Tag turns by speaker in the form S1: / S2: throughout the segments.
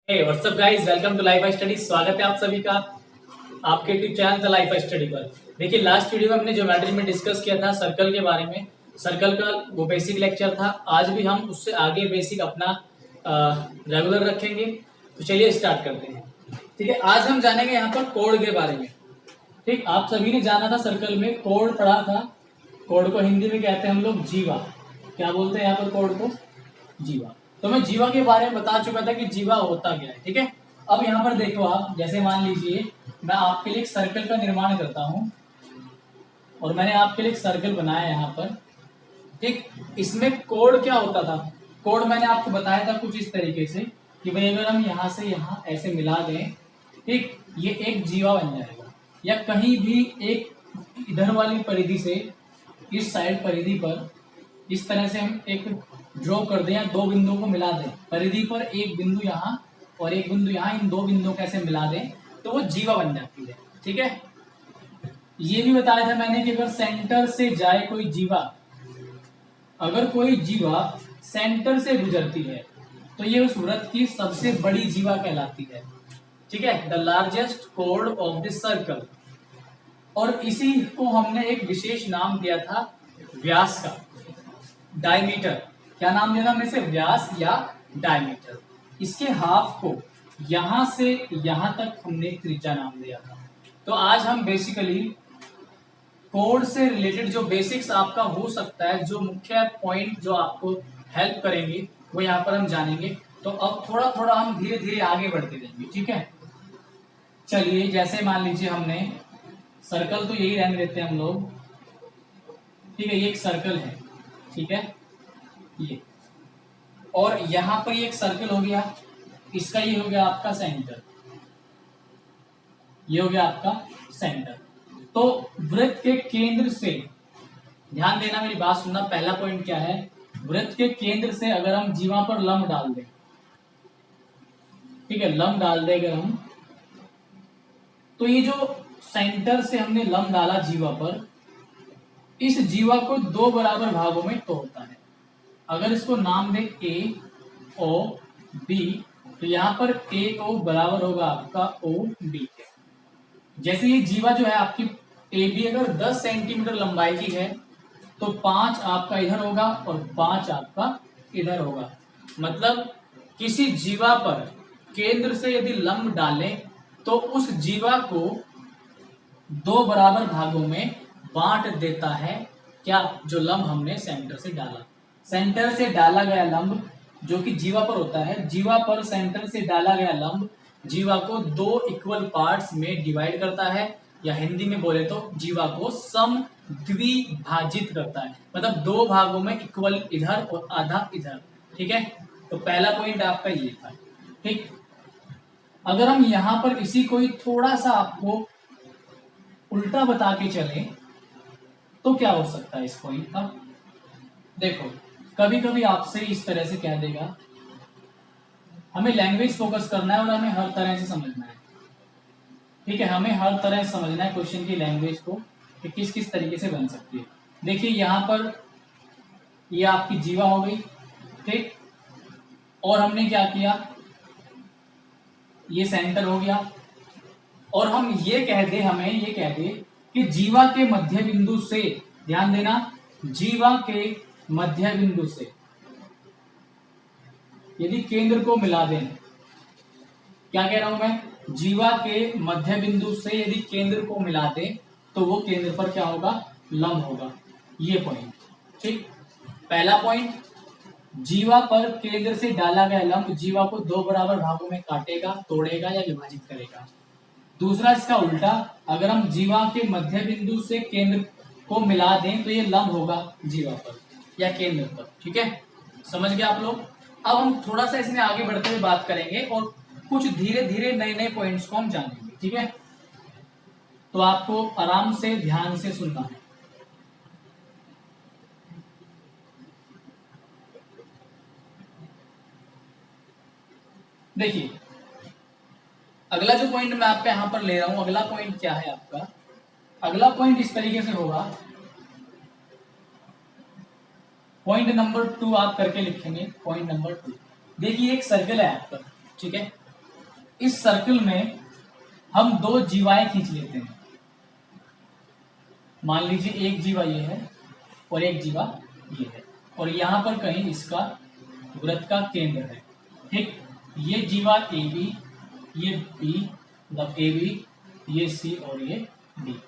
S1: Hey what's up guys, welcome to life study. स्वागत है आप सभी का आपके YouTube channel the life study पर। देखिए, लास्ट वीडियो में हमने ज्योमेट्री में डिस्कस किया था सर्कल के बारे में। सर्कल का वो बेसिक लेक्चर था। आज भी हम उससे आगे बेसिक अपना रेगुलर रखेंगे। तो चलिए स्टार्ट करते हैं। ठीक है, आज हम जानेंगे यहाँ पर कोड के बारे में। ठीक, आप सभी ने जाना था सर्कल में कोड पढ़ा था। कोड को हिंदी में कहते हैं हम लोग जीवा। क्या बोलते हैं यहाँ पर कोड को? जीवा। तो मैं जीवा के बारे में बता चुका था कि जीवा होता क्या है। ठीक है, अब यहाँ पर देखो आप, जैसे मान लीजिए मैं आपके लिए एक सर्कल का निर्माण करता हूँ और मैंने आपके लिए एक सर्कल बनाया यहाँ पर। ठीक, इसमें कोड क्या होता था? कोड मैंने आपको बताया था कुछ इस तरीके से कि भाई अगर हम यहाँ से यहाँ ऐसे मिला दें, ठीक, ये एक जीवा बन जाएगा। या कहीं भी एक इधर वाली परिधि से इस साइड परिधि पर इस तरह से हम एक ड्रॉ कर दें या दो बिंदुओं को मिला दें परिधि पर, एक बिंदु यहाँ और एक बिंदु यहाँ, इन दो बिंदुओं को ऐसे मिला दें तो वो जीवा बन जाती है। ठीक है, ये भी बताया था मैंने कि अगर सेंटर से जाए कोई जीवा, अगर कोई जीवा सेंटर से गुजरती है तो ये उस वृत्त की सबसे बड़ी जीवा कहलाती है। ठीक है, the largest code of the circle. और इसी को हमने एक विशेष नाम दिया था व्यास का, डायमीटर। क्या नाम दिया था हमने इसे? व्यास या डायमीटर। इसके हाफ को यहां से यहां तक हमने त्रिज्या नाम दिया था। तो आज हम बेसिकली कोड से रिलेटेड जो बेसिक्स आपका हो सकता है, जो मुख्य पॉइंट जो आपको हेल्प करेंगे वो यहाँ पर हम जानेंगे। तो अब थोड़ा थोड़ा हम धीरे धीरे आगे बढ़ते जाएंगे। ठीक है, चलिए जैसे मान लीजिए हमने सर्कल, तो यही रहने देते हैं हम लोग। ठीक है, ये एक सर्कल है। ठीक है, ये और यहां पर ये एक सर्कल हो गया, इसका ये हो गया आपका सेंटर, ये हो गया आपका सेंटर। तो वृत्त के केंद्र से, ध्यान देना, मेरी बात सुनना, पहला पॉइंट क्या है? वृत्त के केंद्र से अगर हम जीवा पर लंब डाल दें, ठीक है, लंब डाल दें अगर हम, तो ये जो सेंटर से हमने लंब डाला जीवा पर, इस जीवा को दो बराबर भागों में तोड़ता है। अगर इसको नाम दे ए ओ बी, तो यहां पर ए ओ बराबर होगा आपका ओ बी के। जैसे ये जीवा जो है आपकी ए बी अगर 10 सेंटीमीटर लंबाई की है तो 5 आपका इधर होगा और 5 आपका इधर होगा। मतलब किसी जीवा पर केंद्र से यदि लंब डालें तो उस जीवा को दो बराबर भागों में बांट देता है। क्या? जो लंब हमने सेंटर से डाला, सेंटर से डाला गया लंब जो कि जीवा पर होता है, जीवा पर सेंटर से डाला गया लंब जीवा को दो इक्वल पार्ट्स में डिवाइड करता है, या हिंदी में बोले तो जीवा को सम द्विभाजित करता है। मतलब दो भागों में इक्वल इधर और आधा इधर। ठीक है, तो पहला पॉइंट आपका ये था। ठीक, अगर हम यहां पर इसी को ही थोड़ा सा आपको उल्टा बता के चले तो क्या हो सकता है इस पॉइंट का? देखो, कभी कभी आपसे इस तरह से कह देगा, हमें लैंग्वेज फोकस करना है और हमें हर तरह से समझना है। ठीक है, हमें हर तरह से समझना है क्वेश्चन की लैंग्वेज को कि किस किस तरीके से बन सकती है। देखिए यहां पर ये आपकी जीवा हो गई। ठीक, और हमने क्या किया, ये सेंटर हो गया, और हम ये कह दे, हमें ये कह दे कि जीवा के मध्य बिंदु से, ध्यान देना, जीवा के मध्य बिंदु से यदि केंद्र को मिला दें, क्या कह रहा हूं मैं? जीवा के मध्य बिंदु से यदि केंद्र को मिला दें तो वो केंद्र पर क्या होगा? लंब होगा। ये पॉइंट। ठीक, पहला पॉइंट, जीवा पर केंद्र से डाला गया लंब जीवा को दो बराबर भागों में काटेगा, तोड़ेगा या विभाजित करेगा। दूसरा इसका उल्टा, अगर हम जीवा के मध्य बिंदु से केंद्र को मिला दें तो ये लंब होगा जीवा पर या केंद्र पर। ठीक है, समझ गए आप लोग? अब हम थोड़ा सा इसमें आगे बढ़ते हुए बात करेंगे और कुछ धीरे धीरे नए नए पॉइंट्स को हम जानेंगे। ठीक है, तो आपको आराम से ध्यान से सुनना है। देखिए, अगला जो पॉइंट मैं आपका यहां पर ले रहा हूं, अगला पॉइंट क्या है आपका? अगला पॉइंट इस तरीके से होगा, पॉइंट नंबर 2 आप करके लिखेंगे। पॉइंट नंबर 2, देखिए एक सर्कल है आपका। ठीक है, इस सर्कल में हम दो जीवाएं खींच लेते हैं। मान लीजिए एक जीवा ये है और एक जीवा ये है, और यहां पर कहीं इसका वृत्त का केंद्र है। ठीक, ये जीवा ए बी, ये बी, मतलब ए बी, ये सी और ये डी।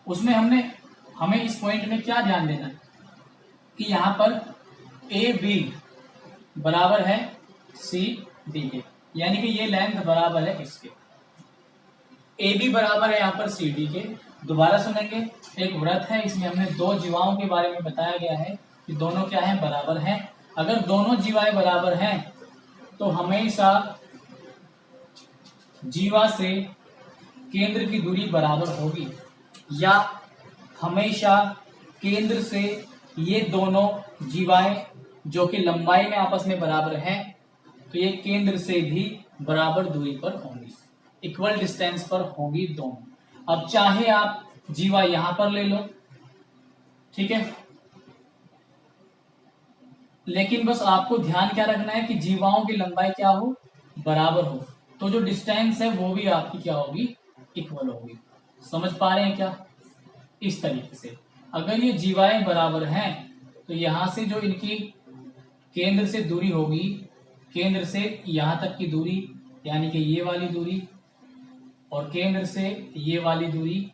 S1: उसमें हमें इस पॉइंट में क्या ध्यान देना है कि यहाँ पर ए बी बराबर है सी डी के, यानी कि ये लेंथ बराबर है इसके। ए बी बराबर है यहाँ पर सी डी के। दोबारा सुनेंगे, एक वृत्त है, इसमें हमने दो जीवाओं के बारे में बताया गया है कि दोनों क्या है, बराबर हैं। अगर दोनों जीवाएं बराबर हैं तो हमेशा जीवा से केंद्र की दूरी बराबर होगी, या हमेशा केंद्र से ये दोनों जीवाएं जो कि लंबाई में आपस में बराबर हैं, तो ये केंद्र से भी बराबर दूरी पर होंगी, इक्वल डिस्टेंस पर होंगी दोनों। अब चाहे आप जीवा यहां पर ले लो, ठीक है, लेकिन बस आपको ध्यान क्या रखना है कि जीवाओं की लंबाई क्या हो, बराबर हो, तो जो डिस्टेंस है वो भी आपकी क्या होगी, इक्वल होगी। समझ पा रहे हैं क्या? इस तरीके से अगर ये जीवाएं बराबर हैं तो यहां से जो इनकी केंद्र से दूरी होगी, केंद्र से यहां तक की दूरी, यानी कि ये वाली दूरी, और केंद्र से ये वाली दूरी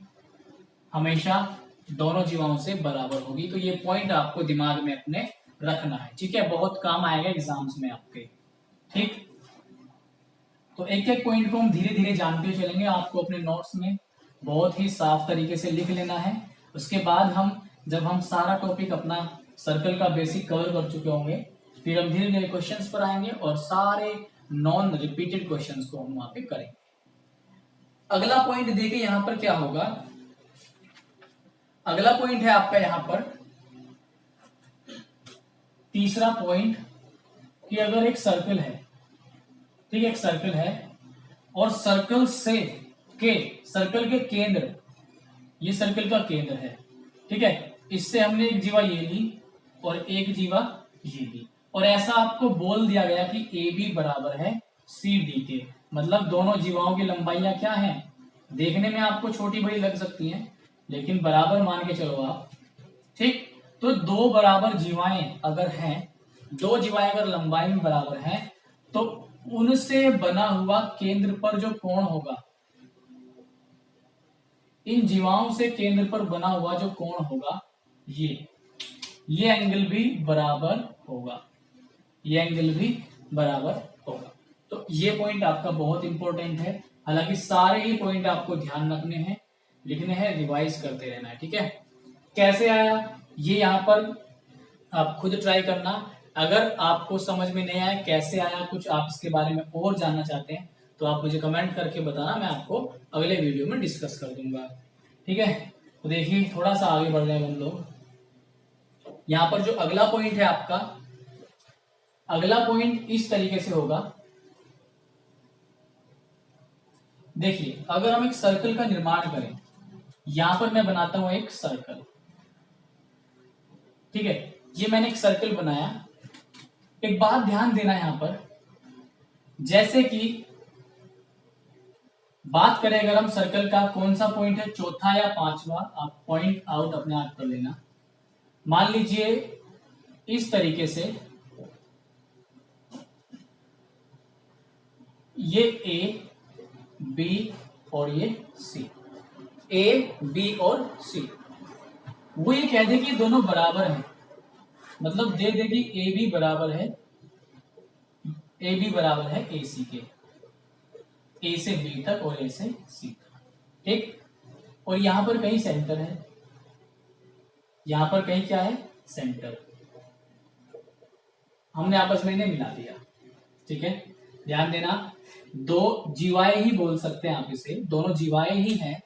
S1: हमेशा दोनों जीवाओं से बराबर होगी। तो ये पॉइंट आपको दिमाग में अपने रखना है, ठीक है, बहुत काम आएगा एग्जाम्स में आपके। ठीक, तो एक एक पॉइंट को हम धीरे धीरे जानते चलेंगे। आपको अपने नोट्स में बहुत ही साफ तरीके से लिख लेना है। उसके बाद जब हम सारा टॉपिक अपना सर्कल का बेसिक कवर कर चुके होंगे, फिर हम धीरे धीरे क्वेश्चंस पर आएंगे और सारे नॉन रिपीटेड क्वेश्चंस को हम वहां पे करेंगे। अगला पॉइंट देखिए यहां पर क्या होगा। अगला पॉइंट है आपका यहां पर तीसरा पॉइंट, कि अगर एक सर्कल है, ठीक है, एक सर्कल है और सर्कल के केंद्र, ये सर्कल का केंद्र है, ठीक है, इससे हमने एक जीवा ये ली और एक जीवा ये ली, और ऐसा आपको बोल दिया गया कि ए बी बराबर है सी डी के, मतलब दोनों जीवाओं की लंबाइयां क्या हैं, देखने में आपको छोटी बड़ी लग सकती हैं लेकिन बराबर मान के चलो आप। ठीक, तो दो बराबर जीवाएं अगर हैं, दो जीवाएं अगर लंबाई में बराबर हैं, तो उनसे बना हुआ केंद्र पर जो कोण होगा, इन जीवाओं से केंद्र पर बना हुआ जो कोण होगा, ये एंगल भी बराबर होगा, ये एंगल भी बराबर होगा। तो ये पॉइंट आपका बहुत इंपॉर्टेंट है। हालांकि सारे ही पॉइंट आपको ध्यान रखने हैं, लिखने हैं, रिवाइज करते रहना है, ठीक है। कैसे आया ये यहाँ पर आप खुद ट्राई करना। अगर आपको समझ में नहीं आया कैसे आया, कुछ आप इसके बारे में और जानना चाहते हैं, तो आप मुझे कमेंट करके बताना, मैं आपको अगले वीडियो में डिस्कस कर दूंगा, ठीक है। तो देखिए थोड़ा सा आगे बढ़ रहे हैं हम लोग। यहाँ पर जो अगला पॉइंट है आपका, अगला पॉइंट इस तरीके से होगा। देखिए अगर हम एक सर्कल का निर्माण करें, यहां पर मैं बनाता हूं एक सर्कल, ठीक है, ये मैंने एक सर्कल बनाया। एक बात ध्यान देना यहां पर, जैसे कि बात करें अगर हम सर्कल का कौन सा पॉइंट है, चौथा या पांचवा, आप पॉइंट आउट अपने आप कर लेना। मान लीजिए इस तरीके से ये ए बी और ये सी, ए बी और सी, वो ये कह दे कि दोनों बराबर हैं, मतलब दे दे कि ए बी बराबर है ए सी के, ए से बी तक और ए से सी तक, ठीक। और यहां पर कहीं सेंटर है, यहां पर कहीं क्या है, सेंटर, हमने आपस में इन्हें मिला दिया, ठीक है। ध्यान देना, दो जीवाएं ही बोल सकते हैं आप इसे, दोनों जीवाएं ही हैं,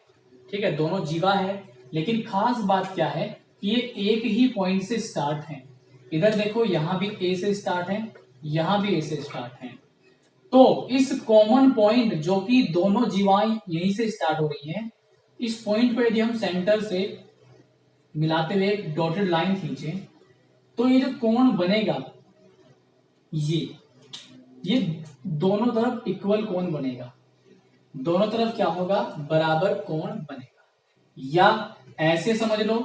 S1: ठीक है, दोनों जीवा है। लेकिन खास बात क्या है कि ये एक ही पॉइंट से स्टार्ट हैं। इधर देखो यहां भी ए से स्टार्ट है, यहां भी ए से स्टार्ट है, तो इस कॉमन पॉइंट जो कि दोनों जीवाएं यहीं से स्टार्ट हो रही हैं, इस पॉइंट पर यदि हम सेंटर से मिलाते हुए एक डॉटेड लाइन खींचे, तो ये जो कोण बनेगा, ये दोनों तरफ इक्वल कोण बनेगा, दोनों तरफ क्या होगा, बराबर कोण बनेगा। या ऐसे समझ लो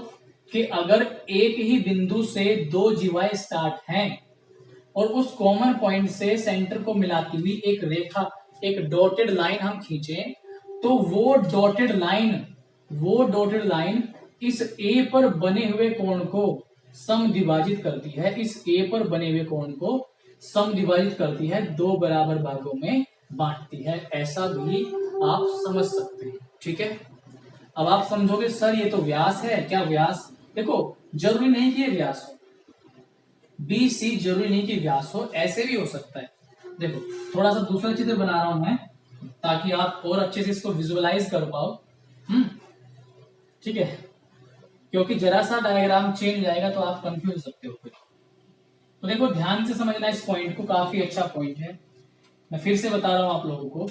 S1: कि अगर एक ही बिंदु से दो जीवाएं स्टार्ट हैं और उस कॉमन पॉइंट से सेंटर को मिलाती हुई एक रेखा, एक डॉटेड लाइन हम खींचे, तो वो डॉटेड लाइन इस ए पर बने हुए कोण को समद्विभाजित करती है, इस ए पर बने हुए कोण को समद्विभाजित करती है, दो बराबर भागों में बांटती है। ऐसा भी आप समझ सकते हैं। ठीक है, अब आप समझोगे सर ये तो व्यास है, क्या व्यास? देखो जरूरी नहीं कि ये व्यास हो, बी सी जरूरी नहीं कि व्यास हो, ऐसे भी हो सकता है। देखो थोड़ा सा दूसरा चित्र बना रहा हूं मैं ताकि आप और अच्छे से इसको विजुअलाइज कर पाओ। ठीक है, क्योंकि जरा सा डायग्राम चेंज जाएगा तो आप कंफ्यूज हो सकते हो फिर। तो देखो ध्यान से समझना इस पॉइंट को, काफी अच्छा पॉइंट है। मैं फिर से बता रहा हूं आप लोगों को।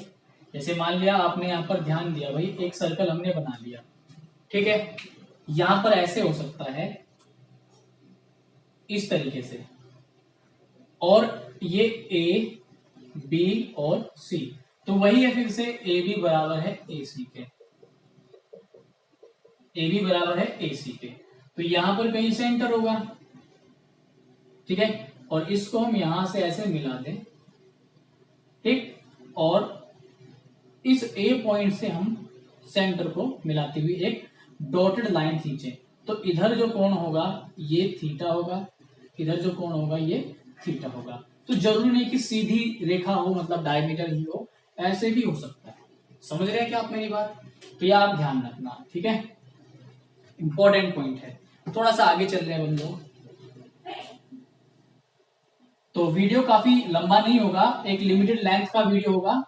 S1: जैसे मान लिया आपने यहाँ पर ध्यान दिया, भाई एक सर्कल हमने बना लिया, ठीक है, यहां पर ऐसे हो सकता है इस तरीके से, और ये ए बी और सी, तो वही है फिर से ए बी बराबर है ए सी के, ए बी बराबर है ए सी के। तो यहां पर कहीं से एंटर होगा, ठीक है, और इसको हम यहां से ऐसे मिला दें, ठीक, और इस ए पॉइंट से हम सेंटर को मिलाती हुई एक डॉटेड लाइन खींचे, तो इधर जो कोण होगा ये थीटा होगा, इधर जो कोण होगा ये थीटा होगा। तो जरूरी नहीं कि सीधी रेखा हो, मतलब डायमीटर ही हो, ऐसे भी हो सकता है। समझ रहे हैं क्या आप मेरी बात? तो ये आप ध्यान रखना, ठीक है, इंपॉर्टेंट पॉइंट है। थोड़ा सा आगे चल रहे हैं हम लोग, तो वीडियो काफी लंबा नहीं होगा, एक लिमिटेड लेंथ का वीडियो होगा,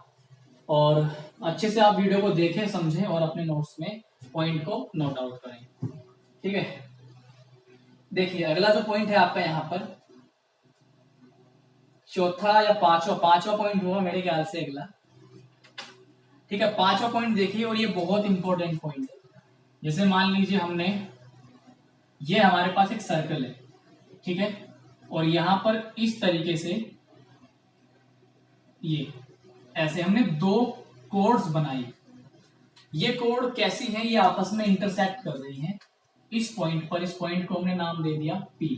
S1: और अच्छे से आप वीडियो को देखें, समझें और अपने नोट्स में पॉइंट को नोट आउट करें। ठीक है, देखिए अगला जो पॉइंट है आपका यहाँ पर चौथा या पांचवा पॉइंट होगा मेरे ख्याल से अगला। ठीक है, पांचवा पॉइंट देखिए, और ये बहुत इंपॉर्टेंट पॉइंट है। जैसे मान लीजिए हमने, ये हमारे पास एक सर्कल है, ठीक है, और यहां पर इस तरीके से ये ऐसे हमने दो कोड्स बनाई। ये कोड कैसी है, ये आपस में इंटरसेक्ट कर रही हैं इस पॉइंट पर। इस पॉइंट को हमने नाम दे दिया P,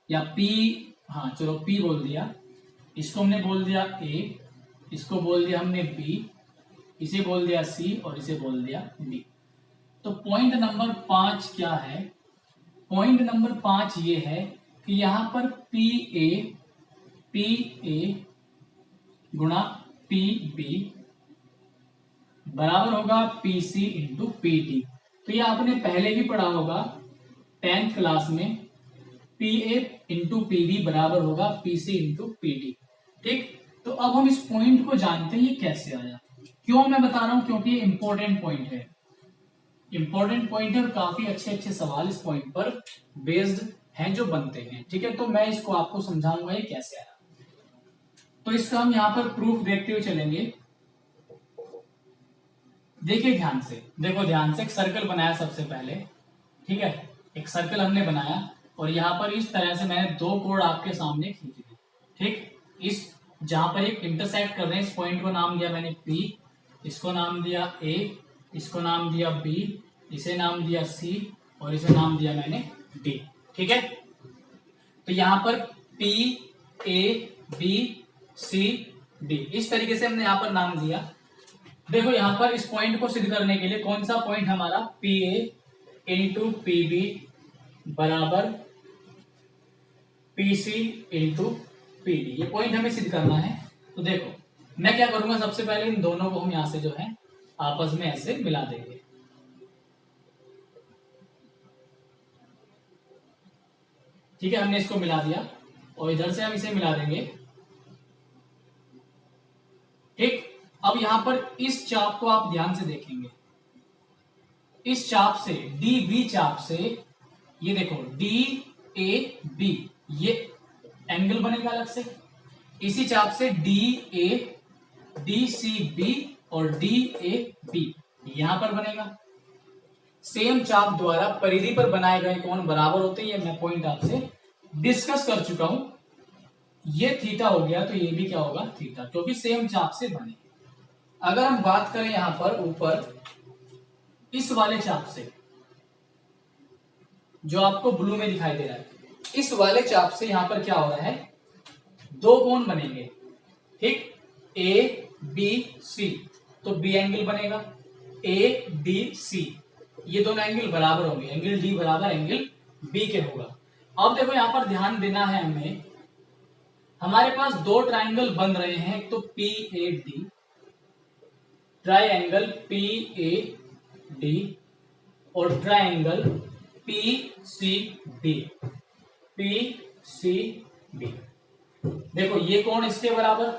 S1: या P, हाँ चलो P बोल दिया, इसको हमने बोल दिया A, इसको बोल दिया हमने B, इसे बोल दिया C और इसे बोल दिया D। तो पॉइंट नंबर 5 क्या है? पॉइंट नंबर 5 ये है कि यहां पर PA गुणा PB बराबर होगा PC इंटू PT। तो ये आपने पहले भी पढ़ा होगा 10th क्लास में, PA इंटू PB बराबर होगा PC इंटू PT। ठीक, तो अब हम इस पॉइंट को जानते हैं ये कैसे आया। क्यों मैं बता रहा हूं? क्योंकि ये इंपॉर्टेंट पॉइंट है, इंपॉर्टेंट पॉइंट है, और काफी अच्छे अच्छे सवाल इस पॉइंट पर बेस्ड हैं जो बनते हैं। ठीक है, तो मैं इसको आपको समझाऊंगा ये कैसे आया। तो इसका हम यहाँ पर प्रूफ देखते हुए चलेंगे। देखिए ध्यान से, देखो ध्यान से, एक सर्कल बनाया सबसे पहले, ठीक है, एक सर्कल हमने बनाया, और यहाँ पर इस तरह से मैंने दो कोड आपके सामने खींच दिए। ठीक, इस जहां पर एक इंटरसेक्ट कर रहे हैं, इस पॉइंट को नाम दिया मैंने P, इसको नाम दिया A, इसको नाम दिया B, इसे नाम दिया C, और इसे नाम दिया मैंने D। ठीक है, तो यहां पर P A B C D इस तरीके से हमने यहां पर नाम दिया। देखो यहां पर इस पॉइंट को सिद्ध करने के लिए कौन सा पॉइंट हमारा PA इंटू PB बराबर PC इंटू PD, ये पॉइंट हमें सिद्ध करना है। तो देखो मैं क्या करूंगा, सबसे पहले इन दोनों को हम यहां से जो है आपस में ऐसे मिला देंगे। ठीक है, हमने इसको मिला दिया, और इधर से हम इसे मिला देंगे। ठीक, अब यहां पर इस चाप को आप ध्यान से देखेंगे, इस चाप से DB चाप से, ये देखो DAB, ये एंगल बनेगा अलग से। इसी चाप से DA DCB और DAB यहां पर बनेगा। सेम चाप द्वारा परिधि पर बनाए गए कोण बराबर होते हैं, ये मैं पॉइंट आपसे डिस्कस कर चुका हूं। ये थीटा हो गया, तो ये भी क्या होगा, थीटा, क्योंकि सेम चाप से बने। अगर हम बात करें यहां पर ऊपर इस वाले चाप से, जो आपको ब्लू में दिखाई दे रहा है, इस वाले चाप से यहां पर क्या हो रहा है, दो कोण बनेंगे, ठीक, ए बी सी, तो बी एंगल बनेगा, ए डी सी, ये दोनों एंगल बराबर होंगे, एंगल डी बराबर एंगल बी के होगा। अब देखो यहां पर ध्यान देना है हमें, हमारे पास दो ट्राइंगल बन रहे हैं, तो P A D, triangle P A D और triangle P C D, P C D. देखो ये कोण इसके बराबर,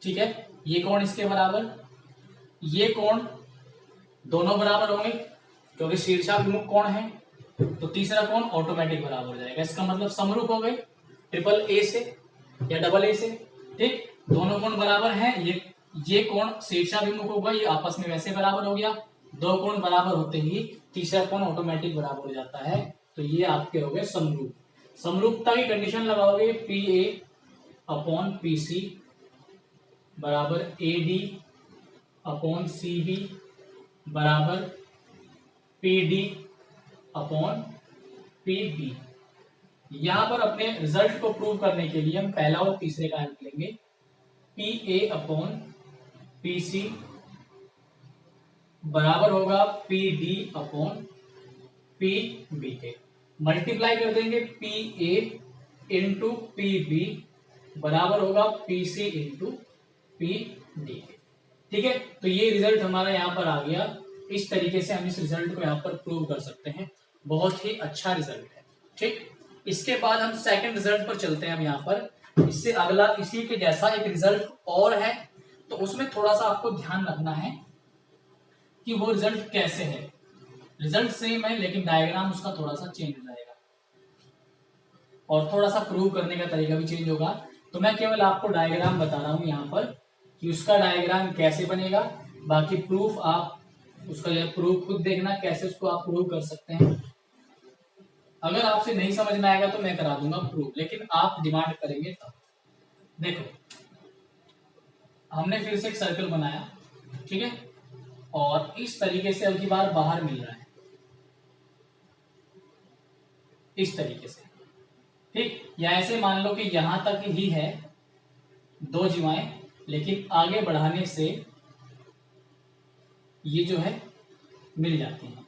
S1: ठीक है, ये कोण इसके बराबर, ये कोण दोनों बराबर होंगे क्योंकि शीर्षाभिमुख कोण है, तो तीसरा कोण ऑटोमेटिक बराबर हो जाएगा। इसका मतलब समरूप हो गए ट्रिपल ए से या डबल ए से, ठीक, दोनों कोण बराबर हैं, ये कोण शीर्षाभिमुख होगा, ये आपस में वैसे बराबर हो गया, दो कोण बराबर होते ही तीसरा कोण ऑटोमेटिक बराबर हो जाता है, तो ये आपके हो गए समरूप। समरूपता की कंडीशन लगाओगे, P A upon P C बराबर A D upon C B बराबर P D upon P B. यहां पर अपने रिजल्ट को प्रूव करने के लिए हम पहला और तीसरे का हेल्प लेंगे, P A upon P C बराबर होगा P D upon P B के, मल्टीप्लाई कर देंगे, P A into P B बराबर होगा P C into P D के, ठीक है। तो ये रिजल्ट हमारा यहाँ पर आ गया, इस तरीके से हम इस रिजल्ट को यहाँ पर प्रूव कर सकते हैं, बहुत ही अच्छा रिजल्ट है, ठीक। इसके बाद हम सेकंड रिजल्ट पर चलते हैं। अब यहाँ पर इससे अगला इसी के जैसा एक रिजल्ट और है, तो उसमें थोड़ा सा आपको ध्यान रखना है कि वो रिजल्ट कैसे है। रिजल्ट सेम है लेकिन डायग्राम उसका थोड़ा सा चेंज हो जाएगा और थोड़ा सा प्रूव करने का तरीका भी चेंज होगा। तो मैं केवल आपको डायग्राम बता रहा हूं यहाँ पर कि उसका डायग्राम कैसे बनेगा, बाकी प्रूफ आप उसका प्रूफ खुद देखना कैसे उसको आप प्रूव कर सकते हैं। अगर आपसे नहीं समझ में आएगा तो मैं करा दूंगा प्रूफ, लेकिन आप डिमांड करेंगे तब। देखो हमने फिर से एक सर्कल बनाया, ठीक है, और इस तरीके से अब की बार बाहर मिल रहा है, इस तरीके से, ठीक, या ऐसे मान लो कि यहां तक ही है दो जीवाएं, लेकिन आगे बढ़ाने से ये जो है मिल जाती हैं,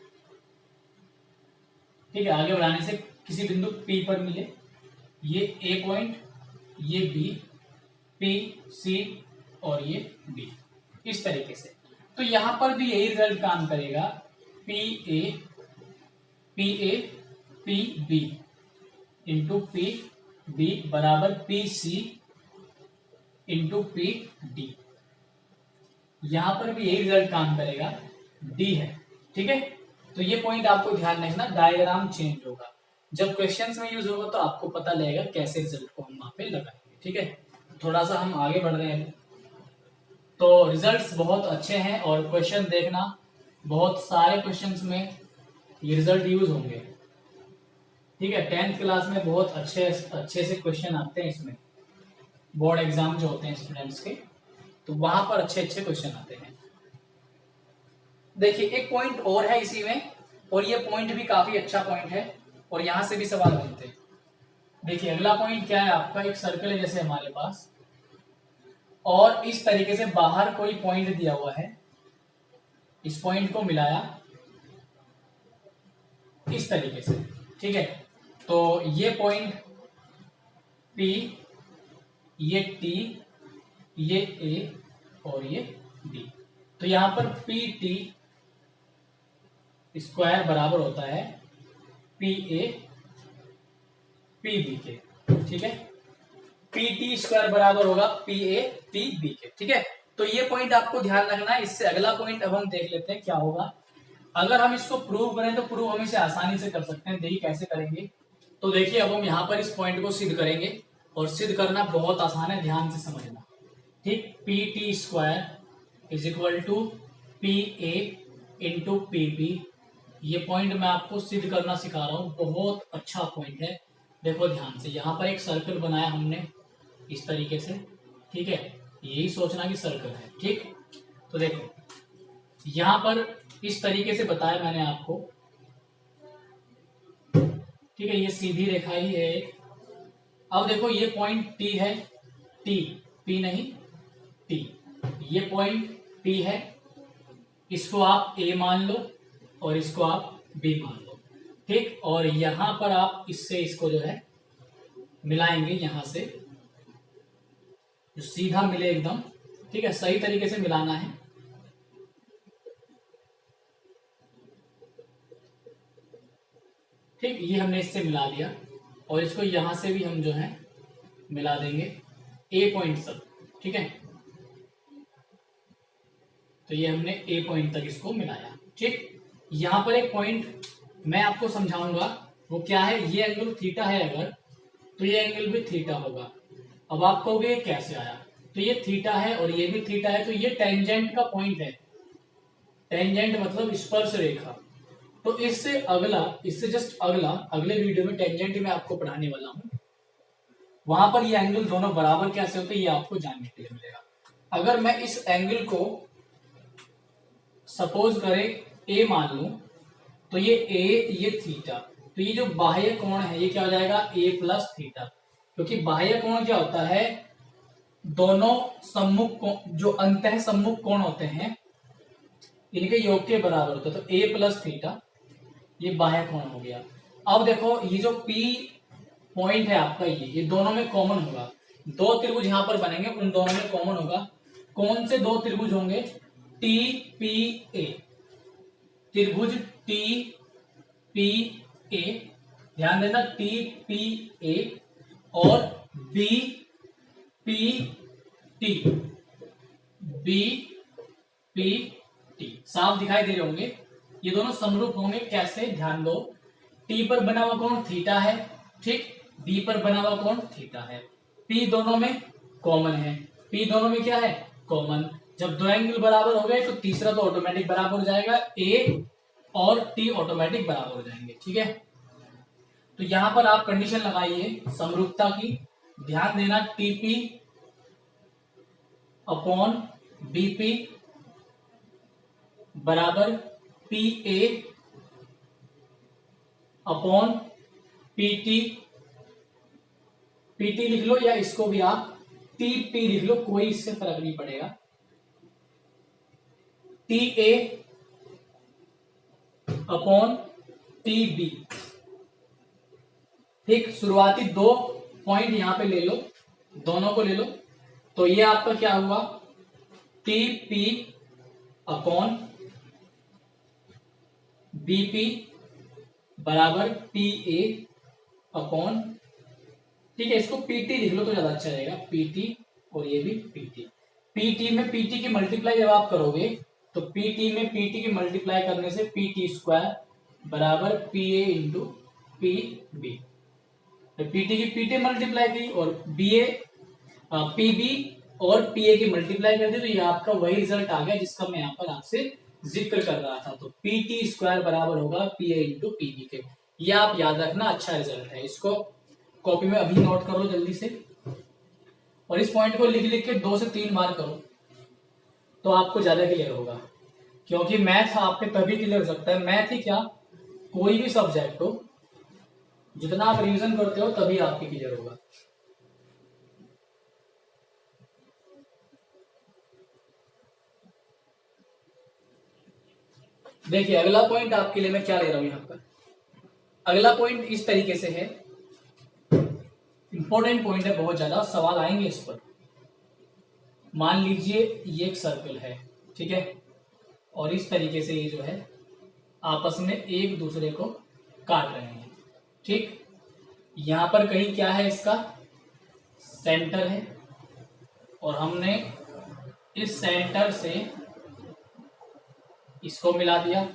S1: ठीक है, आगे बढ़ाने से किसी बिंदु P पर मिले, ये A पॉइंट, ये B, P, C और ये B, इस तरीके से। तो यहां पर भी यही रिजल्ट काम करेगा, PA PB इंटू PB बराबर PC इंटू PD। यहां पर भी यही रिजल्ट काम करेगा, D है, ठीक है। तो ये पॉइंट आपको ध्यान रखना, डायग्राम चेंज होगा, जब क्वेश्चंस में यूज होगा तो आपको पता लगेगा कैसे रिजल्ट को हम वहां पे लगाएंगे, ठीक है। थोड़ा सा हम आगे बढ़ रहे हैं, तो रिजल्ट्स बहुत अच्छे हैं और क्वेश्चन देखना, बहुत सारे क्वेश्चंस में ये रिजल्ट यूज होंगे, ठीक है। 10th क्लास में बहुत अच्छे से क्वेश्चन आते हैं, इसमें बोर्ड एग्जाम जो होते हैं स्टूडेंट्स के, तो वहां पर अच्छे क्वेश्चन आते हैं। देखिए एक पॉइंट और है इसी में, और ये पॉइंट भी काफी अच्छा पॉइंट है और यहां से भी सवाल बनते हैं। देखिए अगला पॉइंट क्या है आपका, एक सर्कल है जैसे हमारे पास, और इस तरीके से बाहर कोई पॉइंट दिया हुआ है, इस पॉइंट को मिलाया इस तरीके से, ठीक है। तो ये पॉइंट P, ये T, ये A और ये B, तो यहां पर PT स्क्वायर बराबर होता है PA PB के, ठीक है। PT स्क्वायर बराबर होगा PA PB के, ठीक है। तो ये पॉइंट आपको ध्यान रखना है। इससे अगला पॉइंट अब हम देख लेते हैं क्या होगा। अगर हम इसको प्रूव करें तो प्रूव हम इसे आसानी से कर सकते हैं, देखिए कैसे करेंगे। तो देखिए अब हम यहाँ पर इस पॉइंट को सिद्ध करेंगे, और सिद्ध करना बहुत आसान है, ध्यान से समझना, ठीक। PT square is equal to PA into PB, ये पॉइंट मैं आपको सिद्ध करना सिखा रहा हूँ, बहुत अच्छा पॉइंट है। देखो ध्यान से, यहाँ पर एक सर्कल बनाया हमने इस तरीके से, ठीक है, यही सोचना कि सर्कल है, ठीक। तो देखो यहां पर इस तरीके से बताया मैंने आपको, ठीक है, ये सीधी रेखा ही है एक। अब देखो ये पॉइंट टी है, टी, पी नहीं टी, ये पॉइंट टी है, इसको आप ए मान लो और इसको आप बी मान लो, ठीक। और यहां पर आप इससे इसको जो है मिलाएंगे, यहां से जो सीधा मिले एकदम, ठीक है, सही तरीके से मिलाना है। ठीक, ये हमने इससे मिला दिया और इसको यहां से भी हम जो है मिला देंगे ए पॉइंट तक, ठीक है। तो ये हमने ए पॉइंट तक इसको मिलाया, ठीक। यहां पर एक पॉइंट मैं आपको समझाऊंगा, वो क्या है, ये एंगल थीटा है अगर, तो ये एंगल भी थीटा होगा। अब आप कहोगे ये कैसे आया, तो ये थीटा है और ये भी थीटा है, तो ये टेंजेंट का पॉइंट है। टेंजेंट मतलब स्पर्श रेखा। तो इससे अगला, इससे जस्ट अगला, अगले वीडियो में टेंजेंट में आपको पढ़ाने वाला हूं, वहां पर ये एंगल दोनों बराबर कैसे होते हैं ये आपको जानने के लिए मिलेगा। अगर मैं इस एंगल को सपोज करें ए मान लूं, तो ये ए, ये थीटा, तो ये जो बाह्य कोण है ये क्या हो जाएगा, ए प्लस थीटा। क्योंकि बाह्य कोण क्या होता है, दोनों सम्मुख कोण, जो अंतः सम्मुख कोण होते हैं इनके योग के बराबर होता है, तो ए प्लस थीटा, ये बाह्य कोण हो गया। अब देखो ये जो पी पॉइंट है आपका, ये दोनों में कॉमन होगा, दो त्रिभुज यहां पर बनेंगे, उन दोनों में कॉमन होगा। कौन से दो त्रिभुज होंगे, टी पी ए, त्रिभुज टी पी ए, ध्यान देना, टी पी ए और B P T, B P T साफ दिखाई दे रहे होंगे, ये दोनों समरूप होंगे। कैसे, ध्यान दो, टी पर बना हुआ कोण थीटा है, ठीक, बी पर बना हुआ कोण थीटा है, पी दोनों में कॉमन है, पी दोनों में क्या है, कॉमन। जब दो एंगल बराबर हो गए तो तीसरा तो ऑटोमेटिक बराबर हो जाएगा, ए और टी ऑटोमेटिक बराबर हो जाएंगे, ठीक है। तो यहां पर आप कंडीशन लगाइए समरूपता की, ध्यान देना, टीपी अपॉन बीपी बराबर P A upon PT, PT लिख लो या इसको भी आप टीपी लिख लो, कोई इससे फर्क नहीं पड़ेगा। T A upon T B, ठीक। शुरुआती दो पॉइंट यहां पे ले लो, दोनों को ले लो, तो ये आपका क्या हुआ, टी पी अपॉन बीपी बराबर पी ए अपॉन, ठीक है, इसको पीटी लिख लो तो ज्यादा अच्छा रहेगा, पीटी और ये भी पीटी। पीटी में पीटी की मल्टीप्लाई जब आप करोगे तो पीटी में पीटी की मल्टीप्लाई करने से पीटी स्क्वायर बराबर P A into P B, PT की पीटी मल्टीप्लाई की और बी ए पीबी और पीए की मल्टीप्लाई कर दी, तो ये आपका वही रिजल्ट आ गया जिसका मैं यहाँ पर आपसे जिक्र कर रहा था। तो पीटी स्क्वायर बराबर होगा पी ए इंटू पीबी के, ये आप याद रखना, अच्छा रिजल्ट है। इसको कॉपी में अभी नोट कर लो जल्दी से, और इस पॉइंट को लिख लिख के 2 से 3 बार करो तो आपको ज्यादा क्लियर होगा। क्योंकि मैथ आपके तभी क्लियर हो सकता है, मैथ ही क्या, कोई भी सब्जेक्ट हो, जितना आप रिवीजन करते हो तभी आपकी क्लियर होगा। देखिए अगला पॉइंट आपके लिए मैं क्या ले रहा हूं यहां पर, अगला पॉइंट इस तरीके से है, इंपॉर्टेंट पॉइंट है, बहुत ज्यादा सवाल आएंगे इस पर। मान लीजिए ये एक सर्कल है, ठीक है, और इस तरीके से ये जो है आपस में एक दूसरे को काट रहे हैं, ठीक। यहां पर कहीं क्या है, इसका सेंटर है, और हमने इस सेंटर से इसको मिला दिया,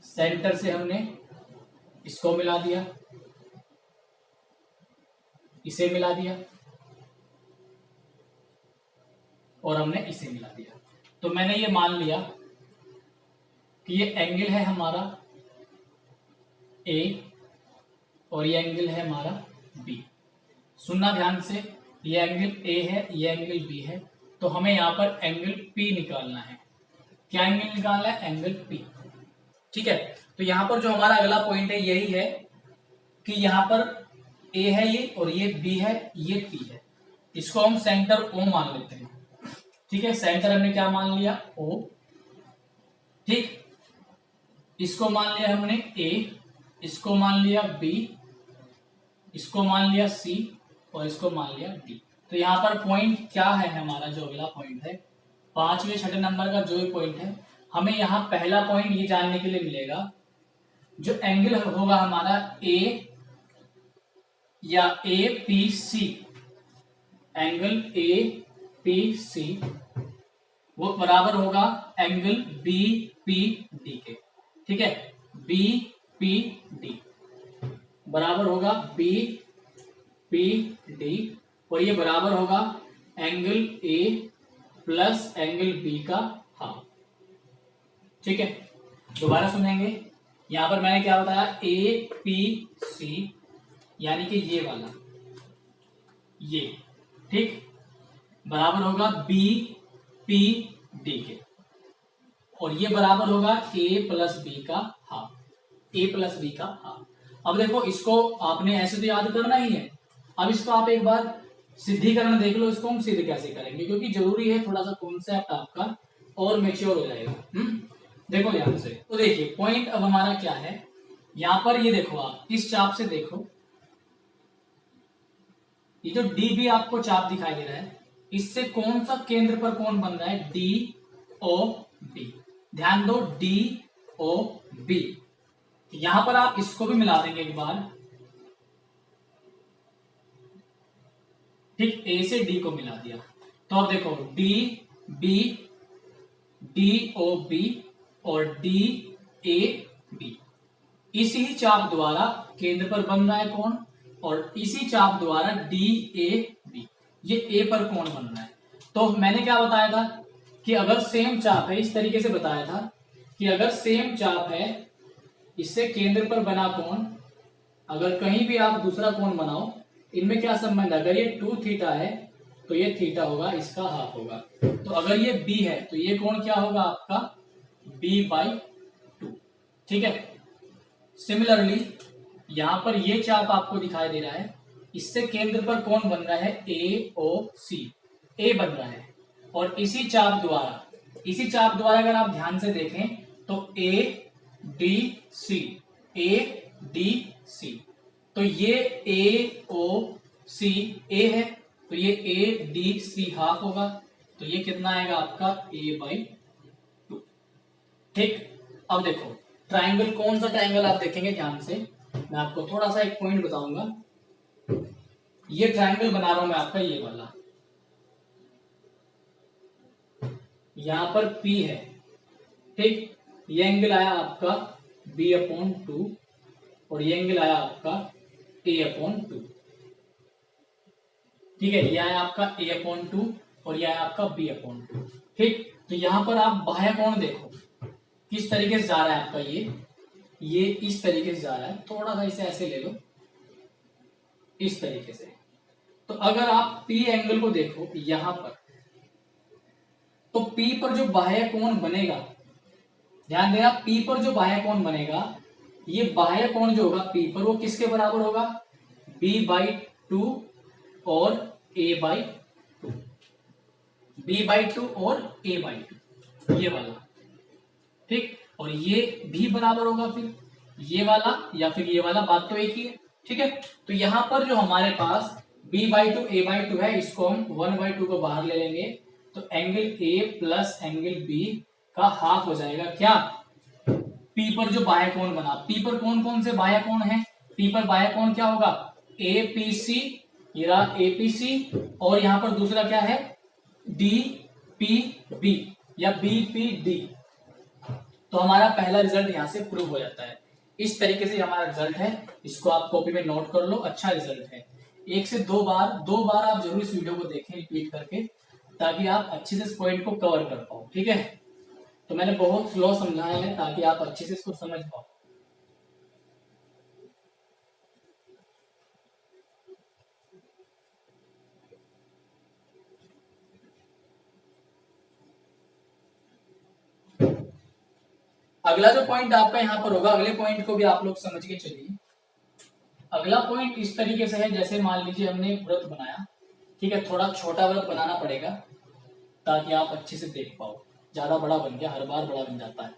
S1: सेंटर से हमने इसको मिला दिया, इसे मिला दिया और हमने इसे मिला दिया। तो मैंने ये मान लिया कि ये एंगल है हमारा ए और ये एंगल है हमारा बी। सुनना ध्यान से, ये एंगल ए है, ये एंगल बी है, तो हमें यहाँ पर एंगल P निकालना है। क्या एंगल निकालना है? Angle P। ठीक है, तो यहाँ पर जो हमारा अगला पॉइंट है यही है कि यहाँ पर A है ये और ये B है, ये P है। इसको हम सेंटर O मान लेते हैं। ठीक है, सेंटर हमने क्या मान लिया? O। ठीक, इसको मान लिया हमने A, इसको मान लिया B, इसको मान लिया C और इसको मान लिया D। तो यहाँ पर पॉइंट क्या है? हमारा जो अगला पॉइंट है, पांचवें छठे नंबर का जो पॉइंट है, हमें यहाँ पहला पॉइंट ये जानने के लिए मिलेगा जो एंगल होगा हमारा A या APC, एंगल APC वो बराबर होगा एंगल BPD के। ठीक है, BPD बराबर होगा BPD और ये बराबर होगा angle A plus angle B का हाफ। ठीक है, दोबारा सुनेंगे। यहां पर मैंने क्या बताया? APC यानी कि ये वाला, ये ठीक बराबर होगा BPD के और ये बराबर होगा A प्लस B का हाफ, A प्लस B का हाफ। अब देखो, इसको आपने ऐसे तो याद करना ही है। अब इसको आप एक बार सिद्धिकरण देख लो, इसको हम सिद्ध कैसे करेंगे, क्योंकि जरूरी है थोड़ा सा कॉन्सेप्ट आपका और मेच्योर हो जाएगा। देखो ध्यान से, तो देखिए पॉइंट अब हमारा क्या है। यहां पर ये देखो, आप इस चाप से देखो, ये जो DB आपको चाप दिखाई दे रहा है, इससे कौन सा केंद्र पर कौन बन रहा है? DOB। ध्यान दो, DOB। यहां पर आप इसको भी मिला देंगे एक बार। ठीक, A से D को मिला दिया तो अब देखो DB, DOB और DAB इसी चाप द्वारा केंद्र पर बन रहा है कौन, और इसी चाप द्वारा DAB ये A पर कौन बन रहा है। तो मैंने क्या बताया था कि अगर सेम चाप है, इस तरीके से बताया था कि अगर सेम चाप है, इससे केंद्र पर बना कोण, अगर कहीं भी आप दूसरा कोण बनाओ, इनमें क्या संबंध है? अगर ये 2 थीटा है तो ये थीटा होगा, इसका हाफ होगा। तो अगर ये B है तो ये कोण क्या होगा आपका? B/2। ठीक है, सिमिलरली यहां पर ये चाप आपको दिखाई दे रहा है, इससे केंद्र पर कौन बन रहा है? AOC, A बन रहा है। और इसी चाप द्वारा अगर आप ध्यान से देखें तो ADC, ADC, तो ये AOC A है, तो ये ADC हाफ होगा, तो ये कितना आएगा आपका? A/2। ठीक, अब देखो ट्राइंगल, कौन सा ट्राइंगल आप देखेंगे ध्यान से, मैं आपको थोड़ा सा एक पॉइंट बताऊंगा। ये ट्राइंगल बना रहा हूं मैं आपका, ये वाला, यहां पर P है। ठीक, ये एंगल आया आपका B/2 और ये एंगल आया आपका A/2। ठीक है, ये आया आपका A/2 और ये आया आपका B/2। ठीक, तो यहां पर आप बाह्य कोण देखो किस तरीके से जा रहा है आपका, ये इस तरीके से जा रहा है, थोड़ा सा इसे ऐसे ले लो, इस तरीके से। तो अगर आप P एंगल को देखो यहां पर, तो P पर जो बाह्य कोण बनेगा, ध्यान देना, P पर जो बाह्य कोण बनेगा, ये बाह्य कोण जो होगा P पर, वो किसके बराबर होगा? B/2 और A/2, B/2 और A/2, ये वाला। ठीक, और ये भी बराबर होगा फिर ये वाला या फिर ये वाला, बात तो एक ही है। ठीक है, तो यहां पर जो हमारे पास B/2 A/2 है, इसको हम 1/2 को बाहर ले लेंगे, तो angle A plus angle B का हाफ हो जाएगा। क्या? P पर जो बाह्य कोण बना, P पर कौन कौन से बाह्य कोण है? P पर बाह्य कोण क्या होगा? APC, ये रहा APC, और यहां पर दूसरा क्या है? DPB या BPD। तो हमारा पहला रिजल्ट यहां से प्रूव हो जाता है। इस तरीके से हमारा रिजल्ट है, इसको आप कॉपी में नोट कर लो, अच्छा रिजल्ट है। 1 से 2 बार आप जरूर इस वीडियो को देखें रिपीट करके, ताकि आप अच्छे से इस पॉइंट को कवर कर पाओ। ठीक है, तो मैंने बहुत स्लो समझाया है ताकि आप अच्छे से इसको समझ पाओ। अगला जो पॉइंट आपका यहाँ पर होगा, अगले पॉइंट को भी आप लोग समझ के चलिए। अगला पॉइंट इस तरीके से है, जैसे मान लीजिए हमने व्रत बनाया, ठीक है, थोड़ा छोटा व्रत बनाना पड़ेगा ताकि आप अच्छे से देख पाओ। ज्यादा बड़ा बन गया, हर बार बड़ा बन जाता है।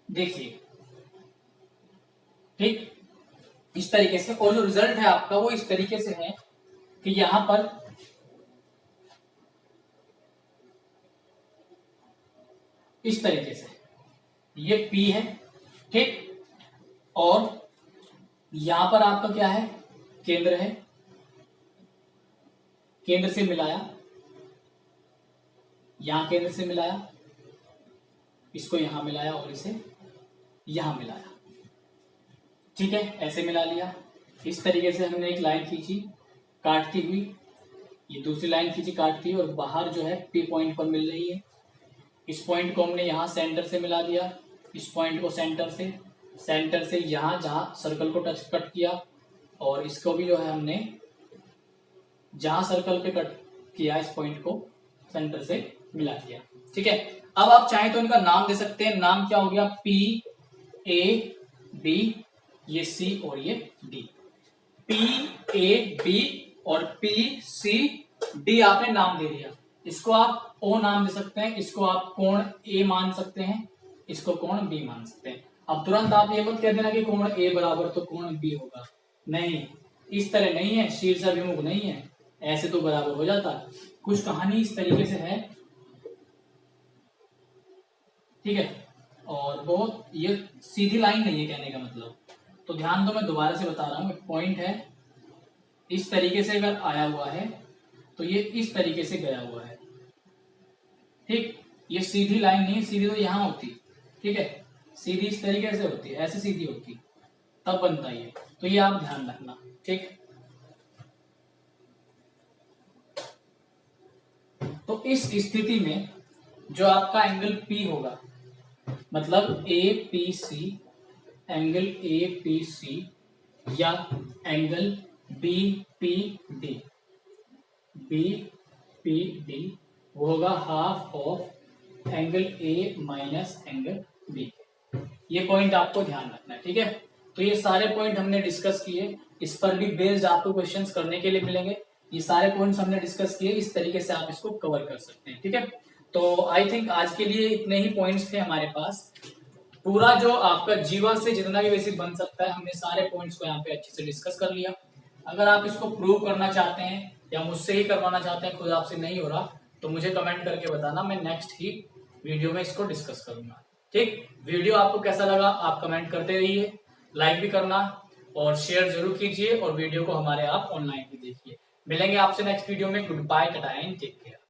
S1: देखिए, ठीक इस तरीके से, और जो रिजल्ट है आपका वो इस तरीके से है कि यहां पर इस तरीके से ये P है, ठीक, और यहां पर आपका क्या है, केंद्र है, केंद्र से मिलाया, यहां केंद्र से मिलाया, इसको यहां मिलाया और इसे यहां मिलाया, ठीक है, ऐसे मिला लिया। इस तरीके से हमने एक लाइन खींची काटती हुई, ये दूसरी लाइन खींची काटती हुई, और बाहर जो है P पॉइंट पर मिल रही है। इस पॉइंट को हमने यहां सेंटर से मिला दिया, इस पॉइंट को सेंटर से यहां जहां सर्कल को टच कट किया, और इसको भी जो है हमने जहां सर्कल पे कट किया इस पॉइंट को सेंटर से मिला दिया, ठीक है। अब आप चाहें तो इनका नाम दे सकते हैं। नाम क्या हो गया, P A B, ये C और ये D। P A B और P C D आपने नाम दे दिया। इसको आप O नाम दे सकते हैं, इसको आप कोण A मान सकते हैं, इसको कोण B मान सकते हैं। अब तुरंत आप ये मत कह देना कि कोण A बराबर तो कोण B होगा, नहीं, इस तरह नहीं है, शीर्षाभिमुख नहीं है, ऐसे तो बराबर हो जाता। कुछ कहानी इस तरीके से है, ठीक है, और बहुत ये सीधी लाइन नहीं है कहने का मतलब। तो ध्यान दो, मैं दोबारा से बता रहा हूं, एक पॉइंट है इस तरीके से अगर आया हुआ है तो ये इस तरीके से गया हुआ है, ठीक, ये सीधी लाइन नहीं है, सीधी तो यहां होती, ठीक है, सीधी इस तरीके से होती है, ऐसे सीधी होती तब बनता है, तो ये आप ध्यान रखना, ठीक। तो इस स्थिति में जो आपका एंगल P होगा, मतलब APC, एंगल APC या एंगल BPD, BPD वो होगा half of angle A minus angle B। ये पॉइंट आपको ध्यान रखना है, ठीक है। तो ये सारे पॉइंट हमने डिस्कस किए, इस पर भी बेस्ड आपको क्वेश्चंस करने के लिए मिलेंगे। ये सारे पॉइंट्स हमने डिस्कस किए, इस तरीके से आप इसको कवर कर सकते हैं, ठीक है। तो आई थिंक आज के लिए इतने ही पॉइंट्स थे हमारे पास। पूरा जो आपका जीवन से जितना भी बेसिक बन सकता है, हमने सारे पॉइंट्स को यहाँ पे अच्छे से डिस्कस कर लिया। अगर आप इसको प्रूव करना चाहते हैं या मुझसे ही करवाना चाहते हैं, खुद आपसे नहीं हो रहा, तो मुझे कमेंट करके बताना, मैं नेक्स्ट ही वीडियो में इसको डिस्कस करूंगा, ठीक। वीडियो आपको कैसा लगा आप कमेंट करते रहिए, लाइक भी करना और शेयर जरूर कीजिए, और वीडियो को हमारे आप ऑनलाइन भी देखिए। मिलेंगे आपसे नेक्स्ट वीडियो में। Good bye, tata and take care.